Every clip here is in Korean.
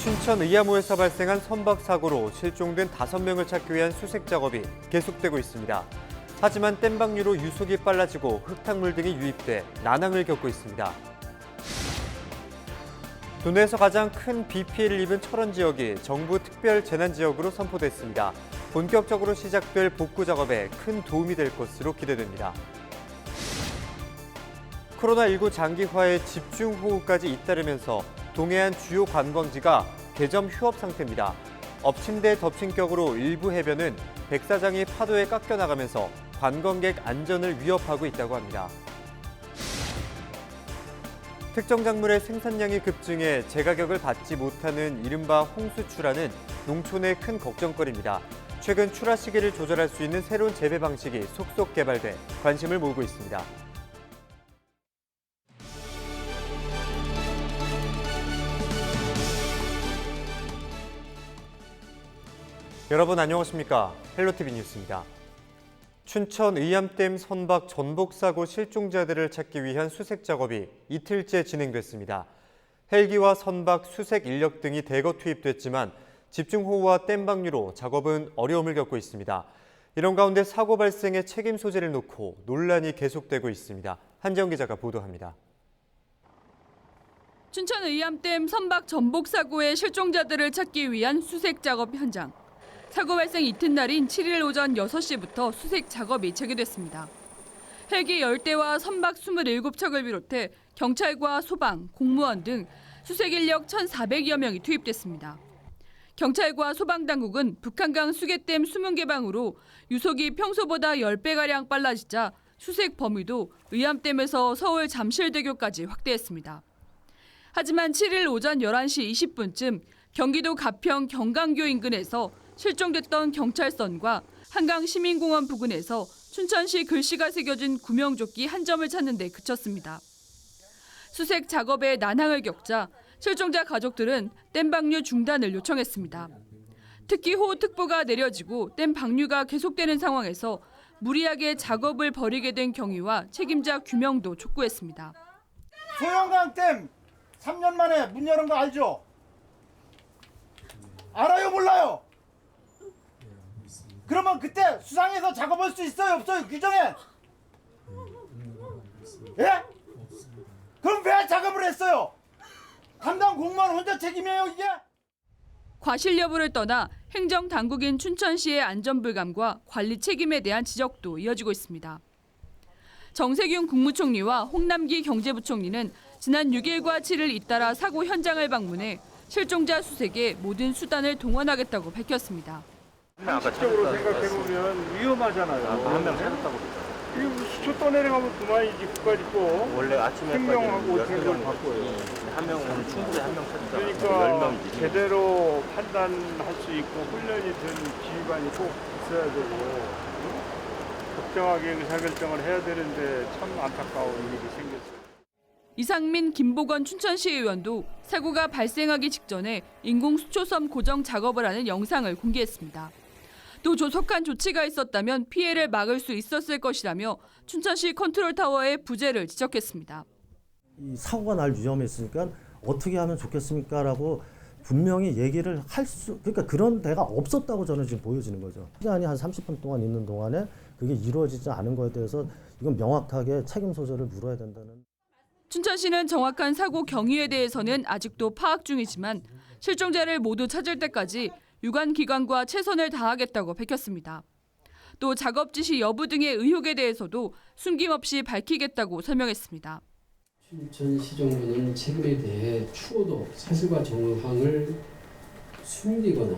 춘천 의암호에서 발생한 선박 사고로 실종된 5명을 찾기 위한 수색 작업이 계속되고 있습니다. 하지만 댐방류로 유속이 빨라지고 흙탕물 등이 유입돼 난항을 겪고 있습니다. 도내에서 가장 큰 비 피해를 입은 철원 지역이 정부 특별 재난 지역으로 선포됐습니다. 본격적으로 시작될 복구 작업에 큰 도움이 될 것으로 기대됩니다. 코로나19 장기화에 집중호우까지 잇따르면서 동해안 주요 관광지가 개점 휴업 상태입니다. 엎친 데 덮친 격으로 일부 해변은 백사장이 파도에 깎여나가면서 관광객 안전을 위협하고 있다고 합니다. 특정 작물의 생산량이 급증해 제가격을 받지 못하는 이른바 홍수출하는 농촌의 큰 걱정거리입니다. 최근 출하 시기를 조절할 수 있는 새로운 재배 방식이 속속 개발돼 관심을 모으고 있습니다. 여러분 안녕하십니까? 헬로티비 뉴스입니다. 춘천 의암댐 선박 전복 사고 실종자들을 찾기 위한 수색 작업이 이틀째 진행됐습니다. 헬기와 선박, 수색 인력 등이 대거 투입됐지만 집중호우와 댐방류로 작업은 어려움을 겪고 있습니다. 이런 가운데 사고 발생의 책임 소재를 놓고 논란이 계속되고 있습니다. 한지영 기자가 보도합니다. 춘천 의암댐 선박 전복 사고의 실종자들을 찾기 위한 수색 작업 현장. 사고 발생 이튿날인 7일 오전 6시부터 수색 작업이 재개됐습니다. 헬기 10대와 선박 27척을 비롯해 경찰과 소방, 공무원 등 수색 인력 1,400여 명이 투입됐습니다. 경찰과 소방당국은 북한강 수계댐 수문 개방으로 유속이 평소보다 10배가량 빨라지자 수색 범위도 의암댐에서 서울 잠실대교까지 확대했습니다. 하지만 7일 오전 11시 20분쯤 경기도 가평 경강교 인근에서 실종됐던 경찰선과 한강시민공원 부근에서 춘천시 글씨가 새겨진 구명조끼 한 점을 찾는 데 그쳤습니다. 수색 작업에 난항을 겪자 실종자 가족들은 댐 방류 중단을 요청했습니다. 특히 호우특보가 내려지고 댐 방류가 계속되는 상황에서 무리하게 작업을 벌이게 된 경위와 책임자 규명도 촉구했습니다. 소영강 댐 3년 만에 문 열은 거 알죠? 알아요, 몰라요? 그러면 그때 수상해서 작업할 수 있어요, 없어요? 규정에? 예? 그럼 왜 작업을 했어요? 담당 공무원 혼자 책임이에요, 이게? 과실 여부를 떠나 행정당국인 춘천시의 안전불감과 관리 책임에 대한 지적도 이어지고 있습니다. 정세균 국무총리와 홍남기 경제부총리는 지난 6일과 7일 잇따라 사고 현장을 방문해 실종자 수색에 모든 수단을 동원하겠다고 밝혔습니다. 상식적으로 생각해보면 위험하잖아요. 한 명 찾았다고 그러죠. 이거 수초 떠내려가면 그만이지 국까지 거. 원래 아침에 생명하고 어떻게 그걸 바꿔요. 한 명은 충분히 한 명 찾았다. 그러니까 10명이지. 제대로 판단할 수 있고 훈련이 된 지휘관이 꼭 있어야 되고 적정하게 의사결정을 해야 되는데 참 안타까운 일이 생겼어요. 이상민, 김보건 춘천시 의원도 사고가 발생하기 직전에 인공수초섬 고정 작업을 하는 영상을 공개했습니다. 또 조속한 조치가 있었다면 피해를 막을 수 있었을 것이라며 춘천시 컨트롤타워의 부재를 지적했습니다. 이 사고가 날 위험이 있으니까 어떻게 하면 좋겠습니까라고 분명히 얘기를 그러니까 그런 데가 없었다고 저는 지금 보여지는 거죠. 시간이 한 30분 동안 있는 동안에 그게 이루어지지 않은 거에 대해서 이건 명확하게 책임 소재를 물어야 된다는. 춘천시는 정확한 사고 경위에 대해서는 아직도 파악 중이지만 실종자를 모두 찾을 때까지 유관 기관과 최선을 다하겠다고 밝혔습니다. 또 작업 지시 여부 등의 의혹에 대해서도 숨김없이 밝히겠다고 설명했습니다. 춘천시 정부는 책임에 대해 추호도 사실과 정황을 숨기거나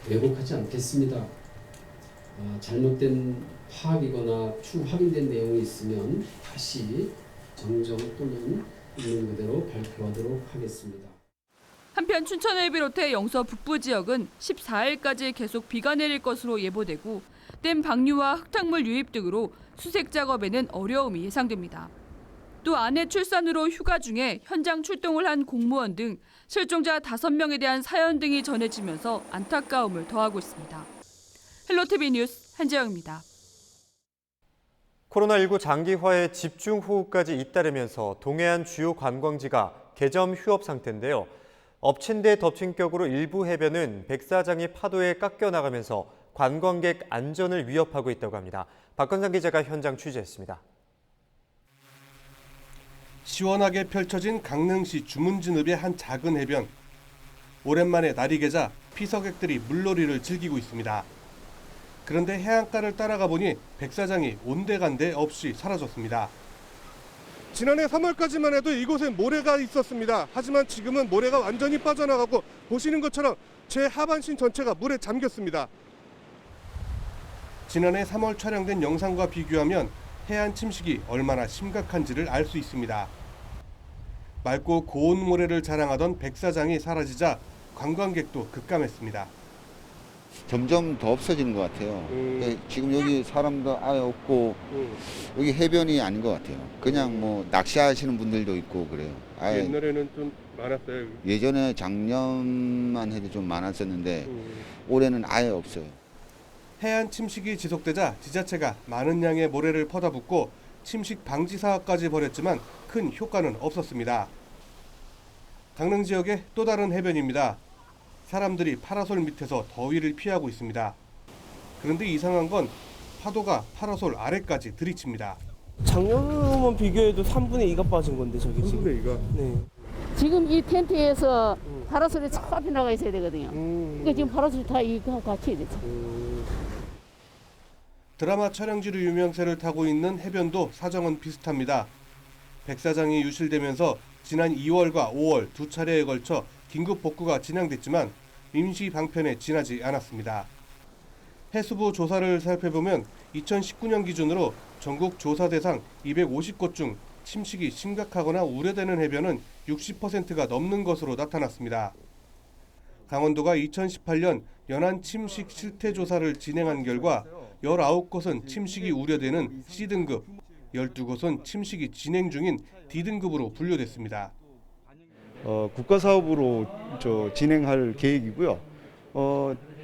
왜곡하지 않겠습니다. 잘못된 파악이거나 추 확인된 내용이 있으면 다시 정정 또는 있는 그대로 발표하도록 하겠습니다. 한편 춘천을 비롯해 영서 북부 지역은 14일까지 계속 비가 내릴 것으로 예보되고 댐 방류와 흙탕물 유입 등으로 수색 작업에는 어려움이 예상됩니다. 또 아내 출산으로 휴가 중에 현장 출동을 한 공무원 등 실종자 5명에 대한 사연 등이 전해지면서 안타까움을 더하고 있습니다. 헬로티비 뉴스 한지영입니다. 코로나19 장기화에 집중호우까지 잇따르면서 동해안 주요 관광지가 개점 휴업 상태인데요. 엎친 데 덮친 격으로 일부 해변은 백사장이 파도에 깎여나가면서 관광객 안전을 위협하고 있다고 합니다. 박건상 기자가 현장 취재했습니다. 시원하게 펼쳐진 강릉시 주문진읍의 한 작은 해변. 오랜만에 날이 개자 피서객들이 물놀이를 즐기고 있습니다. 그런데 해안가를 따라가 보니 백사장이 온데간데 없이 사라졌습니다. 지난해 3월까지만 해도 이곳엔 모래가 있었습니다. 하지만 지금은 모래가 완전히 빠져나가고 보시는 것처럼 제 하반신 전체가 물에 잠겼습니다. 지난해 3월 촬영된 영상과 비교하면 해안 침식이 얼마나 심각한지를 알 수 있습니다. 맑고 고운 모래를 자랑하던 백사장이 사라지자 관광객도 급감했습니다. 점점 더 없어지는 것 같아요. 지금 여기 사람도 아예 없고 여기 해변이 아닌 것 같아요. 그냥 뭐 낚시하시는 분들도 있고 그래요. 아예 옛날에는 좀 많았어요. 예전에 작년만 해도 좀 많았었는데 올해는 아예 없어요. 해안 침식이 지속되자 지자체가 많은 양의 모래를 퍼다 붓고 침식 방지 사업까지 벌였지만 큰 효과는 없었습니다. 강릉 지역의 또 다른 해변입니다. 사람들이 파라솔 밑에서 더위를 피하고 있습니다. 그런데 이상한 건 파도가 파라솔 아래까지 들이칩니다. 작년만 비교해도 3분의 2가 빠진 건데 저기 지금. 3분의 2가? 네. 지금 이 텐트에서 파라솔이 쫙 나가 있어야 되거든요. 그러니까 지금 파라솔이 다 이거 같이 해야 되죠. 드라마 촬영지로 유명세를 타고 있는 해변도 사정은 비슷합니다. 백사장이 유실되면서 지난 2월과 5월 두 차례에 걸쳐 긴급 복구가 진행됐지만 임시 방편에 지나지 않았습니다. 해수부 조사를 살펴보면 2019년 기준으로 전국 조사 대상 250곳 중 침식이 심각하거나 우려되는 해변은 60%가 넘는 것으로 나타났습니다. 강원도가 2018년 연안 침식 실태 조사를 진행한 결과 19곳은 침식이 우려되는 C등급, 12곳은 침식이 진행 중인 D등급으로 분류됐습니다. 국가 사업으로 진행할 계획이고요.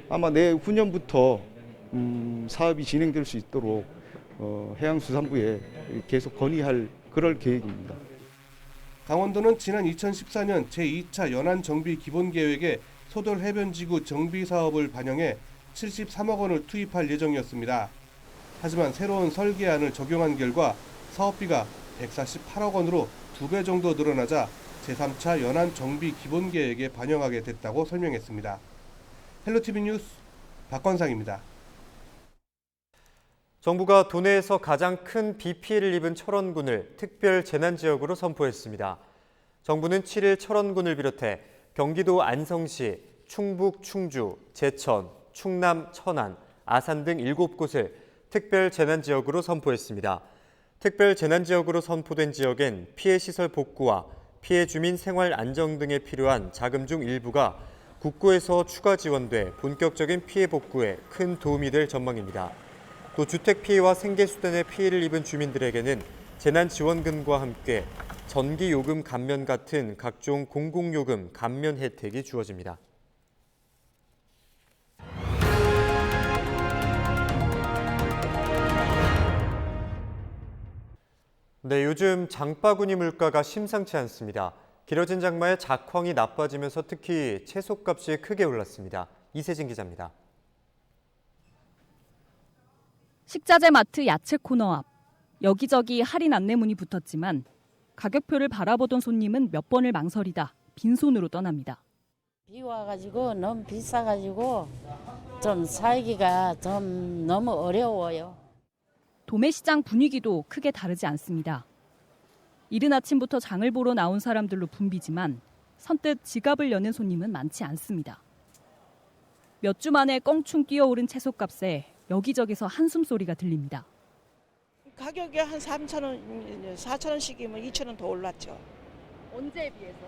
아마 내후년부터 사업이 진행될 수 있도록 해양수산부에 계속 건의할 그럴 계획입니다. 강원도는 지난 2014년 제2차 연안 정비 기본 계획에 소돌 해변지구 정비 사업을 반영해 73억 원을 투입할 예정이었습니다. 하지만 새로운 설계안을 적용한 결과 사업비가 148억 원으로 2배 정도 늘어나자 제3차 연안 정비 기본 계획에 반영하게 됐다고 설명했습니다. 헬로티비 뉴스 박건상입니다. 정부가 도내에서 가장 큰 비 피해를 입은 철원군을 특별 재난지역으로 선포했습니다. 정부는 7일 철원군을 비롯해 경기도 안성시, 충북 충주, 제천, 충남 천안, 아산 등 7곳을 특별 재난지역으로 선포했습니다. 특별 재난지역으로 선포된 지역엔 피해 시설 복구와 피해 주민 생활 안정 등에 필요한 자금 중 일부가 국고에서 추가 지원돼 본격적인 피해 복구에 큰 도움이 될 전망입니다. 또 주택 피해와 생계수단의 피해를 입은 주민들에게는 재난지원금과 함께 전기요금 감면 같은 각종 공공요금 감면 혜택이 주어집니다. 네, 요즘 장바구니 물가가 심상치 않습니다. 길어진 장마에 작황이 나빠지면서 특히 채소값이 크게 올랐습니다. 이세진 기자입니다. 식자재 마트 야채 코너 앞. 여기저기 할인 안내문이 붙었지만 가격표를 바라보던 손님은 몇 번을 망설이다 빈손으로 떠납니다. 비 와가지고 너무 비싸가지고 좀 살기가 좀 너무 어려워요. 도매시장 분위기도 크게 다르지 않습니다. 이른 아침부터 장을 보러 나온 사람들로 붐비지만 선뜻 지갑을 여는 손님은 많지 않습니다. 몇 주 만에 껑충 뛰어오른 채소값에 여기저기서 한숨소리가 들립니다. 가격이 한 3,000원, 4,000원씩이면 2,000원 더 올랐죠. 언제에 비해서?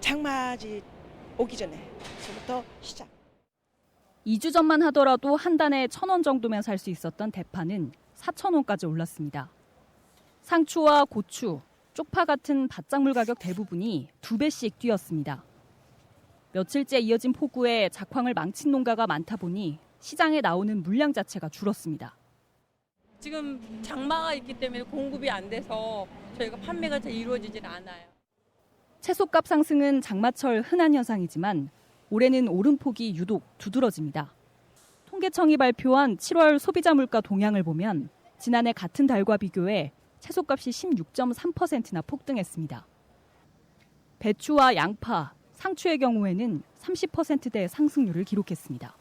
장마지 오기 전부터 시작. 2주 전만 하더라도 한 단에 1,000원 정도면 살 수 있었던 대파는 4,000원까지 올랐습니다. 상추와 고추, 쪽파 같은 밭작물 가격 대부분이 2배씩 뛰었습니다. 며칠째 이어진 폭우에 작황을 망친 농가가 많다 보니 시장에 나오는 물량 자체가 줄었습니다. 지금 장마가 있기 때문에 공급이 안 돼서 저희가 판매가 잘 이루어지질 않아요. 채소값 상승은 장마철 흔한 현상이지만 올해는 오름폭이 유독 두드러집니다. 통계청이 발표한 7월 소비자 물가 동향을 보면 지난해 같은 달과 비교해 채소값이 16.3%나 폭등했습니다. 배추와 양파, 상추의 경우에는 30%대 상승률을 기록했습니다.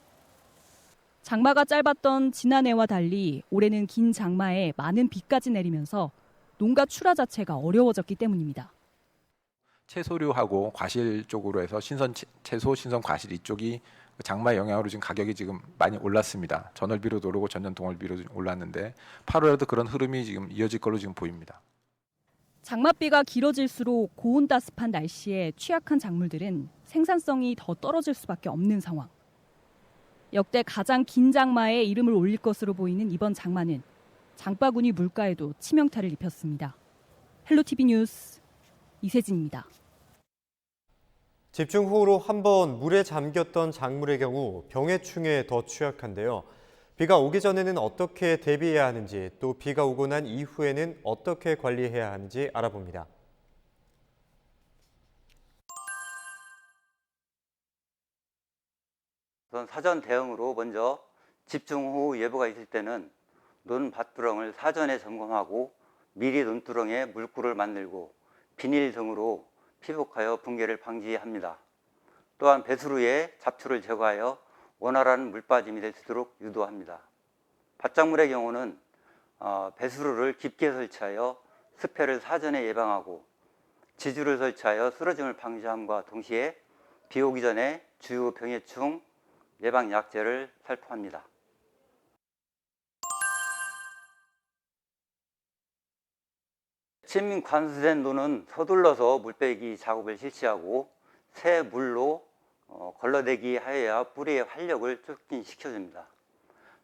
장마가 짧았던 지난해와 달리 올해는 긴 장마에 많은 비까지 내리면서 농가 출하 자체가 어려워졌기 때문입니다. 채소류하고 과실 쪽으로 해서 신선 채소, 신선 과실 이쪽이 장마의 영향으로 지금 가격이 지금 많이 올랐습니다. 전월비로도 오르고 전년 동월비로도 올랐는데 8월에도 그런 흐름이 지금 이어질 걸로 지금 보입니다. 장맛비가 길어질수록 고온따습한 날씨에 취약한 작물들은 생산성이 더 떨어질 수밖에 없는 상황. 역대 가장 긴 장마에 이름을 올릴 것으로 보이는 이번 장마는 장바구니 물가에도 치명타를 입혔습니다. 헬로티비 뉴스 이세진입니다. 집중호우로 한번 물에 잠겼던 작물의 경우 병해충에 더 취약한데요. 비가 오기 전에는 어떻게 대비해야 하는지, 또 비가 오고 난 이후에는 어떻게 관리해야 하는지 알아봅니다. 우선 사전 대응으로 먼저 집중호우 예보가 있을 때는 논밭두렁을 사전에 점검하고 미리 논두렁에 물구를 만들고 비닐 등으로 피복하여 붕괴를 방지합니다. 또한 배수로에 잡초를 제거하여 원활한 물빠짐이 될 수 있도록 유도합니다. 밭작물의 경우는 배수로를 깊게 설치하여 습해를 사전에 예방하고 지주를 설치하여 쓰러짐을 방지함과 동시에 비 오기 전에 주요 병해충 예방 약제를 살포합니다. 침 관수된 논은 서둘러서 물빼기 작업을 실시하고 새 물로 걸러대기 하여야 뿌리의 활력을 촉진시켜줍니다.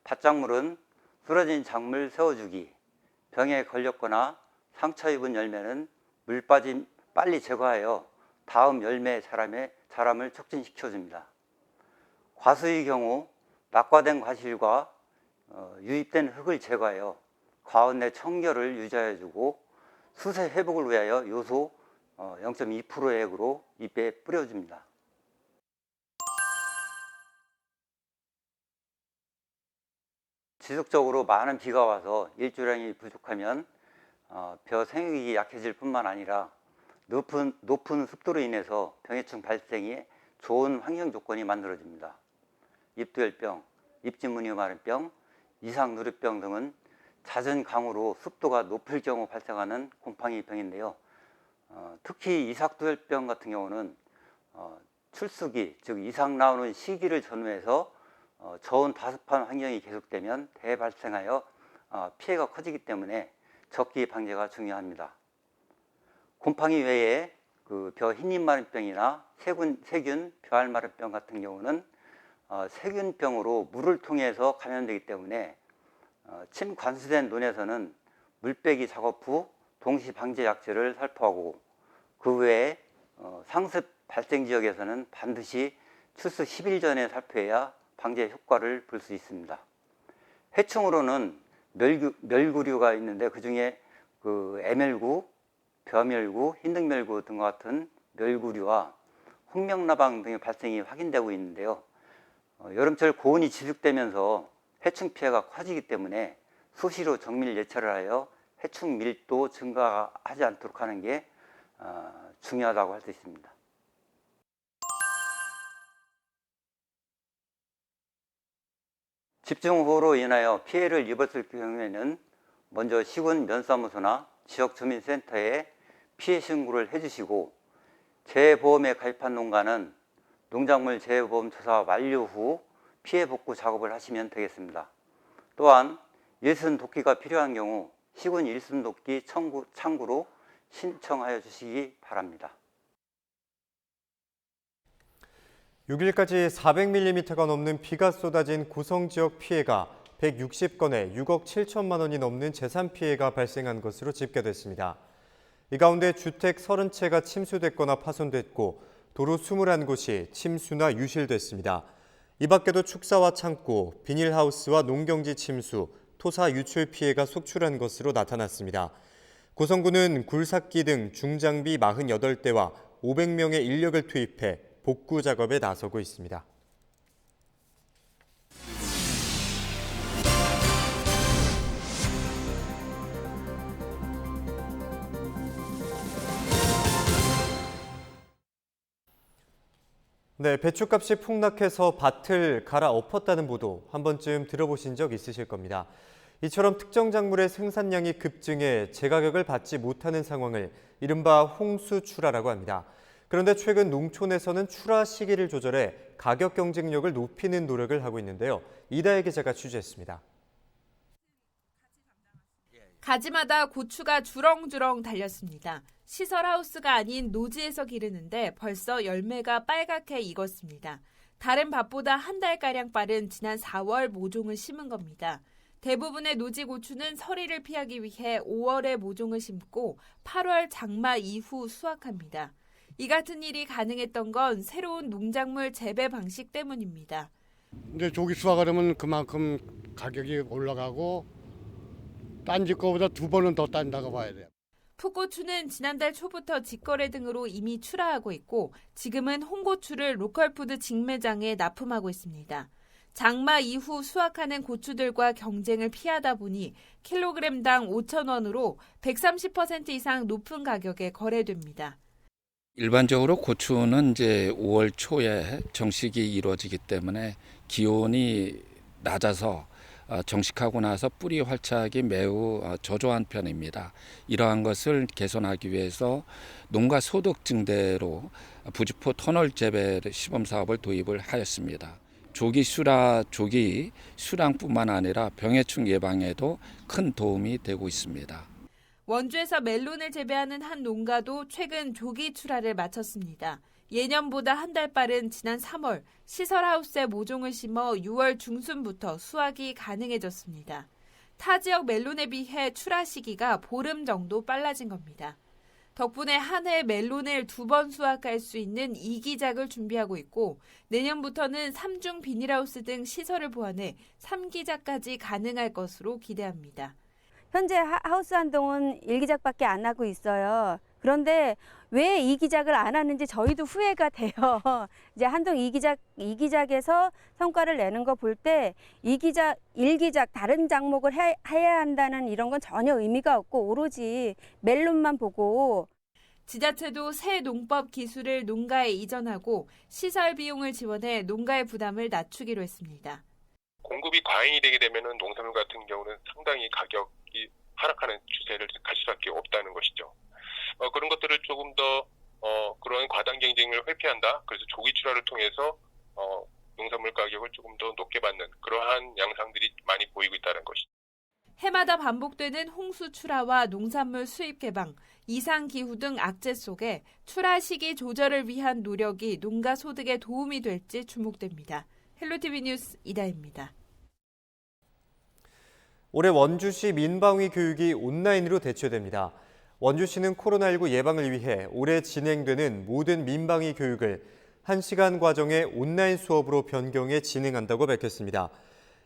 밭작물은 쓰러진 작물 세워주기, 병에 걸렸거나 상처 입은 열매는 물 빠짐 빨리 제거하여 다음 열매 자람을 촉진시켜줍니다. 과수의 경우 낙과된 과실과 유입된 흙을 제거하여 과원 내 청결을 유지해주고 수세 회복을 위하여 요소 0.2%의 액으로 잎에 뿌려줍니다. 지속적으로 많은 비가 와서 일조량이 부족하면 벼 생육이 약해질 뿐만 아니라 높은 습도로 인해서 병해충 발생에 좋은 환경 조건이 만들어집니다. 잎두열병, 잎진무늬 마른병, 이상누리병 등은 잦은 강우로 습도가 높을 경우 발생하는 곰팡이병인데요. 특히 이삭두열병 같은 경우는 출수기, 즉 이삭 나오는 시기를 전후해서 저온 다습한 환경이 계속되면 대발생하여 피해가 커지기 때문에 적기 방제가 중요합니다. 곰팡이 외에 벼 흰잎마른병이나 세균 벼알마른병 같은 경우는 세균병으로 물을 통해서 감염되기 때문에 침 관수된 논에서는 물빼기 작업 후 동시 방제 약제를 살포하고 그 외에 상습 발생 지역에서는 반드시 출수 10일 전에 살포해야 방제 효과를 볼 수 있습니다. 해충으로는 멸구류가 있는데 그중에 애멸구, 벼멸구, 흰등멸구 등과 같은 멸구류와 홍명라방 등의 발생이 확인되고 있는데요. 여름철 고온이 지속되면서 해충 피해가 커지기 때문에 수시로 정밀 예찰을 하여 해충 밀도 증가하지 않도록 하는 게 중요하다고 할 수 있습니다. 집중호우로 인하여 피해를 입었을 경우에는 먼저 시군 면사무소나 지역주민센터에 피해 신고를 해주시고 재해보험에 가입한 농가는 농작물 재해보험 조사 완료 후 피해 복구 작업을 하시면 되겠습니다. 또한 일순 돕기가 필요한 경우 시군 일순 돕기 창구로 신청하여 주시기 바랍니다. 6일까지 400mm가 넘는 비가 쏟아진 고성 지역 피해가 160건에 6억 7천만 원이 넘는 재산 피해가 발생한 것으로 집계됐습니다. 이 가운데 주택 30채가 침수됐거나 파손됐고 도로 21곳이 침수나 유실됐습니다. 이 밖에도 축사와 창고, 비닐하우스와 농경지 침수, 토사 유출 피해가 속출한 것으로 나타났습니다. 고성군은 굴삭기 등 중장비 48대와 500명의 인력을 투입해 복구 작업에 나서고 있습니다. 네, 배추값이 폭락해서 밭을 갈아엎었다는 보도 한 번쯤 들어보신 적 있으실 겁니다. 이처럼 특정 작물의 생산량이 급증해 제가격을 받지 못하는 상황을 이른바 홍수출하라고 합니다. 그런데 최근 농촌에서는 출하 시기를 조절해 가격 경쟁력을 높이는 노력을 하고 있는데요. 이다혜 기자가 취재했습니다. 가지마다 고추가 주렁주렁 달렸습니다. 시설하우스가 아닌 노지에서 기르는데 벌써 열매가 빨갛게 익었습니다. 다른 밭보다 한 달가량 빠른 지난 4월 모종을 심은 겁니다. 대부분의 노지 고추는 서리를 피하기 위해 5월에 모종을 심고 8월 장마 이후 수확합니다. 이 같은 일이 가능했던 건 새로운 농작물 재배 방식 때문입니다. 근데 조기 수확하려면 그만큼 가격이 올라가고 딴 집 거보다 2번은 더 딴다고 봐야 돼요. 풋고추는 지난달 초부터 직거래 등으로 이미 출하하고 있고 지금은 홍고추를 로컬푸드 직매장에 납품하고 있습니다. 장마 이후 수확하는 고추들과 경쟁을 피하다 보니 킬로그램당 5,000원으로 130% 이상 높은 가격에 거래됩니다. 일반적으로 고추는 이제 5월 초에 정식이 이루어지기 때문에 기온이 낮아서 정식하고 나서 뿌리 활착이 매우 저조한 편입니다. 이러한 것을 개선하기 위해서 농가 소득 증대로 부주포 터널 재배 시범 사업을 도입을 하였습니다. 조기 수량뿐만 아니라 병해충 예방에도 큰 도움이 되고 있습니다. 원주에서 멜론을 재배하는 한 농가도 최근 조기 출하를 마쳤습니다. 예년보다 한 달 빠른 지난 3월 시설하우스에 모종을 심어 6월 중순부터 수확이 가능해졌습니다. 타 지역 멜론에 비해 출하 시기가 보름 정도 빨라진 겁니다. 덕분에 한 해 멜론을 2번 수확할 수 있는 2기작을 준비하고 있고 내년부터는 3중 비닐하우스 등 시설을 보완해 3기작까지 가능할 것으로 기대합니다. 현재 하우스 한동은 1기작밖에 안 하고 있어요. 그런데 왜 2기작을 안 하는지 저희도 후회가 돼요. 이제 한동 2기작에서 성과를 내는 거 볼 때 1기작 다른 작목을 해야 한다는 이런 건 전혀 의미가 없고 오로지 멜론만 보고 지자체도 새 농법 기술을 농가에 이전하고 시설 비용을 지원해 농가의 부담을 낮추기로 했습니다. 공급이 과잉이 되게 되면 농산물 같은 경우는 상당히 가격이 하락하는 추세를 갈 수밖에 없다는 것이죠. 그런 것들을 조금 더 그런 과당 경쟁을 회피한다. 그래서 조기 출하를 통해서 농산물 가격을 조금 더 높게 받는 그러한 양상들이 많이 보이고 있다는 것이죠. 해마다 반복되는 홍수 출하와 농산물 수입 개방, 이상 기후 등 악재 속에 출하 시기 조절을 위한 노력이 농가 소득에 도움이 될지 주목됩니다. 헬로티비 뉴스 이다혜입니다. 올해 원주시 민방위 교육이 온라인으로 대체됩니다. 원주시는 코로나19 예방을 위해 올해 진행되는 모든 민방위 교육을 1시간 과정의 온라인 수업으로 변경해 진행한다고 밝혔습니다.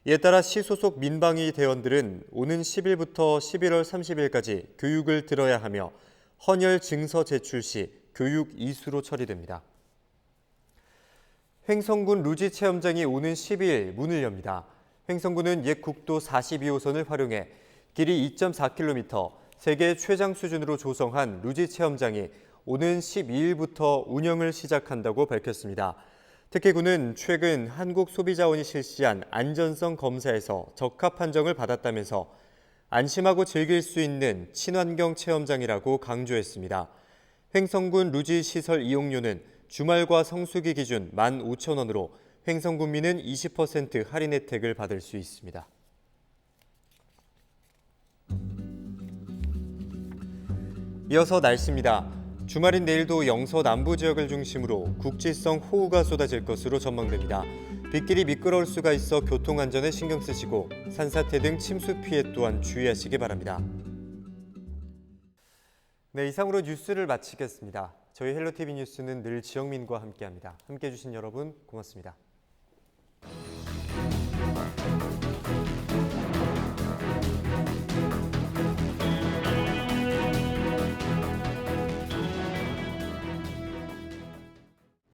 이에 따라 시 소속 민방위 대원들은 오는 10일부터 11월 30일까지 교육을 들어야 하며 헌혈 증서 제출 시 교육 이수로 처리됩니다. 횡성군 루지 체험장이 오는 12일 문을 엽니다. 횡성군은 옛 국도 42호선을 활용해 길이 2.4km, 세계 최장 수준으로 조성한 루지 체험장이 오는 12일부터 운영을 시작한다고 밝혔습니다. 특히 군은 최근 한국소비자원이 실시한 안전성 검사에서 적합 판정을 받았다면서 안심하고 즐길 수 있는 친환경 체험장이라고 강조했습니다. 횡성군 루지 시설 이용료는 주말과 성수기 기준 15,000원으로 횡성군민은 20% 할인 혜택을 받을 수 있습니다. 이어서 날씨입니다. 주말인 내일도 영서 남부 지역을 중심으로 국지성 호우가 쏟아질 것으로 전망됩니다. 빗길이 미끄러울 수가 있어 교통안전에 신경 쓰시고 산사태 등 침수 피해 또한 주의하시기 바랍니다. 네, 이상으로 뉴스를 마치겠습니다. 저희 헬로티비 뉴스는 늘 지영민과 함께합니다. 함께해 주신 여러분 고맙습니다.